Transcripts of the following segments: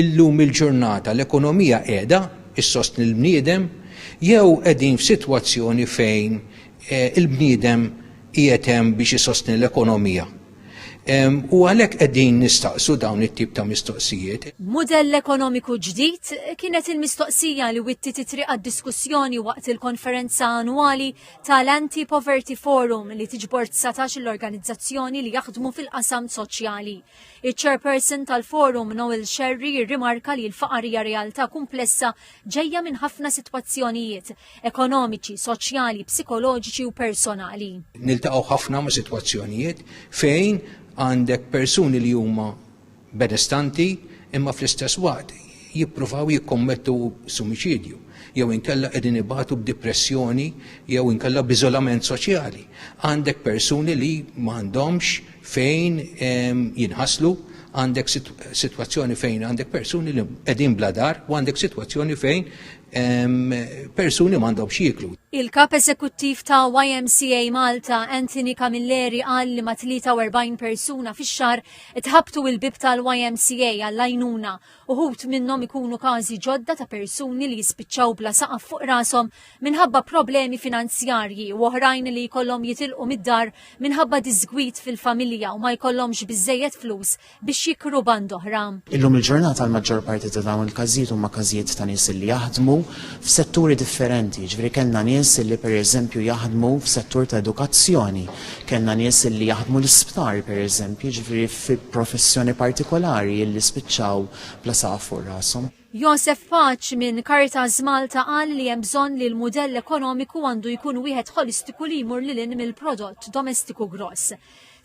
illum il-ġurnata l-ekonomija qiegħda issostni l-bniedem jew qegħdin f'sitwazzjoni fejn il-bniedem qiegħed hemm biex isostni l-ekonomija. U għalhekk qegħdin nistaqsu dawn it-tip ta' mistoqsijiet. Mudell ekonomiku ġdid kienet il-mistoqsija li witti titriq għad-diskussjoni waqt il-konferenza annwali tal-Anti-Poverty Forum li tiġbor 19 l-organizzazzjoni li jaħdmu fil-qasam soċjali. Il-chairperson tal-forum Noel Sherry jirrimarka li l-faqar hija realtà komplessa ġejja minn ħafna sitwazzjonijiet ekonomiċi, soċjali, psikoloġiċi u personali. Niltaqgħu ħafna ma' sitwazzjonijiet fejn għandek persuni li huma benestanti imma fl-istess waqt jippruvaw jikkommettu sumiċidju jew inkella qegħdin ibatu b'depressjoni jew inkella b'iżolament soċjali. Għandek persuni li m'għandhomx fejn jinħaslu, għandek sitwazzjoni fejn għandek persuni li qegħdin bla dar u għandek sitwazzjoni fejn persuni m'għandhomx jieklu. Il-kap eżekuttiv ta' YMCA Malta, Anthony Camilleri, qal li ma' 43 persuna fix-xahar itħabtu il-bib tal-YMCA għall-għajnuna. Uħud minnhom ikunu każi ġodda ta' persuni li jispiċċaw bla saqaf fuq rashom minħabba problemi finanzjarji u oħrajn li jkollhom jitilqu mid-dar minħabba disgwit fil-familja u ma jkollhomx biżejjed flus biex jikru band oħra. Illum il-ġurnata l-maġġor parti ta' dawn il-każijiet huma każijiet ta' nies li jaħdmu f'setturi differenti, ġifieri kellna nies li pereżempju jaħdmu f'settur ta' edukazzjoni, kellna nies li jaħdmu l-isptar pereżempju, ġifieri fi professjoni partikolari li spiċċaw bla saqaf fuq rashom. Josef Paċ minn Caritas Malta qal li hemm bżonn li l-mudell ekonomiku għandu jkun wieħed holistiku li jmur lil mill-prodott domestiku gross.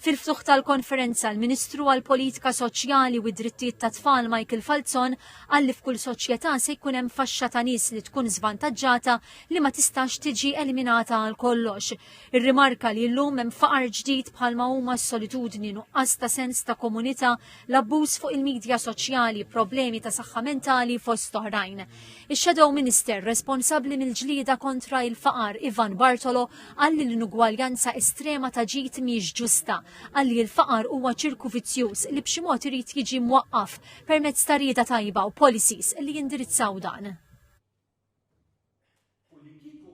Fil-ftuħ tal-konferenza l-Ministru għall-Politika Soċjali u d-Drittijiet tat-Tfal Michael Falzon qal li f'kull soċjetà se jkun hemm faxxa ta' nies li tkun żvantaġġata li ma tistax tiġi eliminata għal kollox. Irrimarka li llum hemm faqar ġdid bħalma huma s-solitudni, nuqqas ta' sens ta' komunità, l-abbuż fuq il-midja soċjali, problemi ta' saħħa mentali fost oħrajn. Ix-Shadow Minister responsabbli mill-ġlieda kontra il-faqar Ivan Bartolo qal li l-inugwaljanza estrema ta' ġid mhix ġusta. Għalli l-faqar huwa ċirku vizzjuż li b'xi mod irid jiġi mwaqqaf permezz ta' rieda tajba u policies li jindirizzaw dan.